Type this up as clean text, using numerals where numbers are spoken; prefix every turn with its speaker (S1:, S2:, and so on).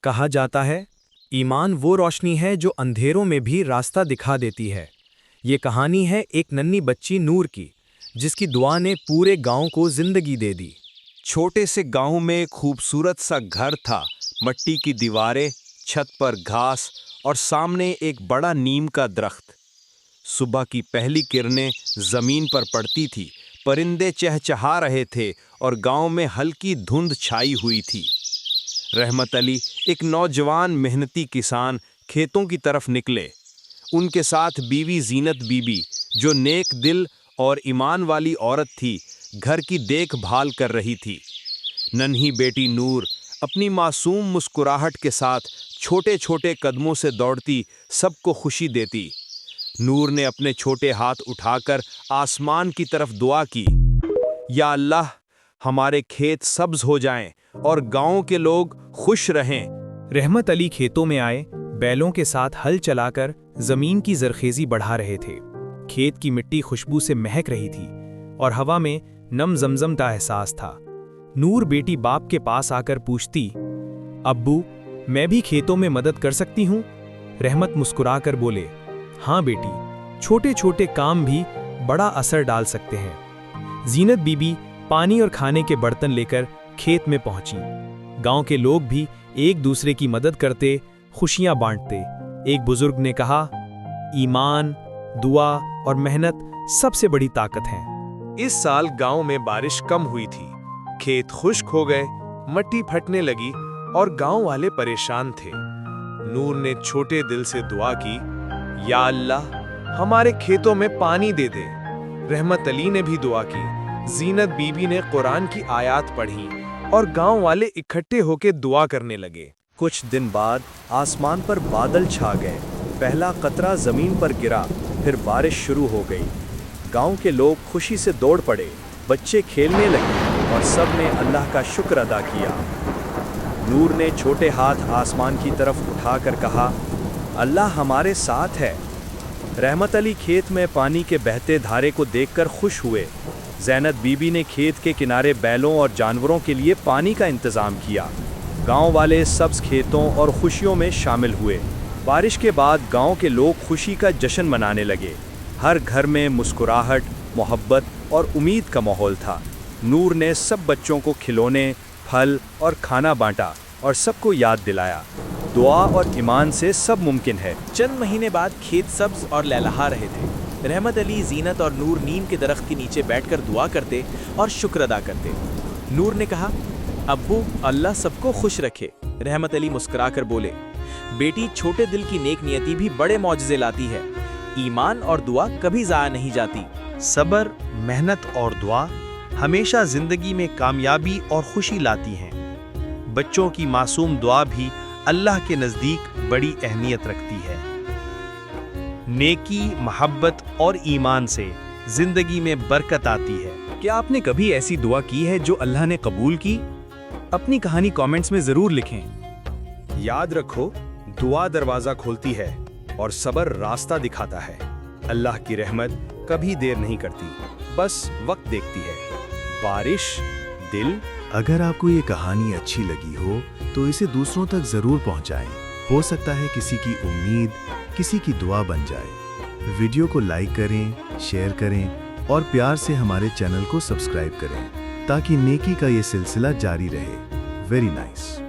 S1: کہا جاتا ہے ایمان وہ روشنی ہے جو اندھیروں میں بھی راستہ دکھا دیتی ہے۔ یہ کہانی ہے ایک ننھی بچی نور کی، جس کی دعا نے پورے گاؤں کو زندگی دے دی۔
S2: چھوٹے سے گاؤں میں ایک خوبصورت سا گھر تھا، مٹی کی دیواریں، چھت پر گھاس اور سامنے ایک بڑا نیم کا درخت۔ صبح کی پہلی کرنیں زمین پر پڑتی تھی، پرندے چہچہا رہے تھے اور گاؤں میں ہلکی دھند چھائی ہوئی تھی۔ رحمت علی ایک نوجوان محنتی کسان کھیتوں کی طرف نکلے۔ ان کے ساتھ بیوی زینت بی بی، جو نیک دل اور ایمان والی عورت تھی، گھر کی دیکھ بھال کر رہی تھی۔ ننھی بیٹی نور اپنی معصوم مسکراہٹ کے ساتھ چھوٹے چھوٹے قدموں سے دوڑتی سب کو خوشی دیتی۔ نور نے اپنے چھوٹے ہاتھ اٹھا کر آسمان کی طرف دعا کی، یا اللہ، ہمارے کھیت سبز ہو جائیں اور گاؤں کے لوگ خوش رہیں۔
S1: رحمت علی کھیتوں میں آئے، بیلوں کے ساتھ ہل چلا کر زمین کی زرخیزی بڑھا رہے تھے۔ کھیت کی مٹی خوشبو سے مہک رہی تھی اور ہوا میں نم زمزم کا احساس تھا۔ نور بیٹی باپ کے پاس آ کر پوچھتی، ابو، میں بھی کھیتوں میں مدد کر سکتی ہوں؟ رحمت مسکرا کر بولے، ہاں بیٹی، چھوٹے چھوٹے کام بھی بڑا اثر ڈال سکتے ہیں۔ زینت بی بی پانی اور کھانے کے برتن لے کر کھیت میں پہنچی۔ گاؤں کے لوگ بھی ایک دوسرے کی مدد کرتے، خوشیاں بانٹتے۔ ایک بزرگ نے کہا، ایمان، دعا اور محنت سب سے بڑی طاقت ہیں۔
S2: اس سال گاؤں میں بارش کم ہوئی تھی، کھیت خشک ہو گئے، مٹی پھٹنے لگی اور گاؤں والے پریشان تھے۔ نور نے چھوٹے دل سے دعا کی، یا اللہ، ہمارے کھیتوں میں پانی دے دے۔ رحمت علی نے بھی دعا کی، زینت بی بی نے قرآن کی آیات پڑھی اور گاؤں والے اکٹھے ہو کے دعا کرنے لگے۔
S1: کچھ دن بعد آسمان پر بادل چھا گئے، پہلا قطرہ زمین پر گرا، پھر بارش شروع ہو گئی۔ گاؤں کے لوگ خوشی سے دوڑ پڑے، بچے کھیلنے لگے اور سب نے اللہ کا شکر ادا کیا۔ نور نے چھوٹے ہاتھ آسمان کی طرف اٹھا کر کہا، اللہ ہمارے ساتھ ہے۔ رحمت علی کھیت میں پانی کے بہتے دھارے کو دیکھ کر خوش ہوئے۔ زینت بی بی نے کھیت کے کنارے بیلوں اور جانوروں کے لیے پانی کا انتظام کیا۔ گاؤں والے سبز کھیتوں اور خوشیوں میں شامل ہوئے۔ بارش کے بعد گاؤں کے لوگ خوشی کا جشن منانے لگے۔ ہر گھر میں مسکراہٹ، محبت اور امید کا ماحول تھا۔ نور نے سب بچوں کو کھلونے، پھل اور کھانا بانٹا اور سب کو یاد دلایا، دعا اور ایمان سے سب ممکن ہے۔
S3: چند مہینے بعد کھیت سبز اور لہلہا رہے تھے۔ رحمت علی، زینت اور نور نیم کے درخت کے نیچے بیٹھ کر دعا کرتے اور شکر ادا کرتے۔ نور نے کہا، ابو، اللہ سب کو خوش رکھے۔ رحمت علی مسکرا کر بولے، بیٹی، چھوٹے دل کی نیک نیتی بھی بڑے معجزے لاتی ہے۔ ایمان اور دعا کبھی ضائع نہیں جاتی۔
S4: صبر، محنت اور دعا ہمیشہ زندگی میں کامیابی اور خوشی لاتی ہیں۔ بچوں کی معصوم دعا بھی اللہ کے نزدیک بڑی اہمیت رکھتی ہے۔ نیکی، محبت اور ایمان سے زندگی میں برکت آتی ہے۔
S1: کیا آپ نے کبھی ایسی دعا کی ہے جو اللہ نے قبول کی؟ اپنی کہانی کامنٹس میں ضرور لکھیں۔
S2: یاد رکھو، دعا دروازہ کھولتی ہے اور صبر راستہ دکھاتا ہے۔ اللہ کی رحمت کبھی دیر نہیں کرتی، بس وقت دیکھتی ہے۔ بارش، دل۔
S5: اگر آپ کو یہ کہانی اچھی لگی ہو تو اسے دوسروں تک ضرور پہنچائیں۔ ہو سکتا ہے کسی کی امید، کسی کی دعا بن جائے۔ ویڈیو کو لائک کریں، شیئر کریں اور پیار سے ہمارے چینل کو سبسکرائب کریں تاکہ نیکی کا یہ سلسلہ جاری رہے۔ Very nice.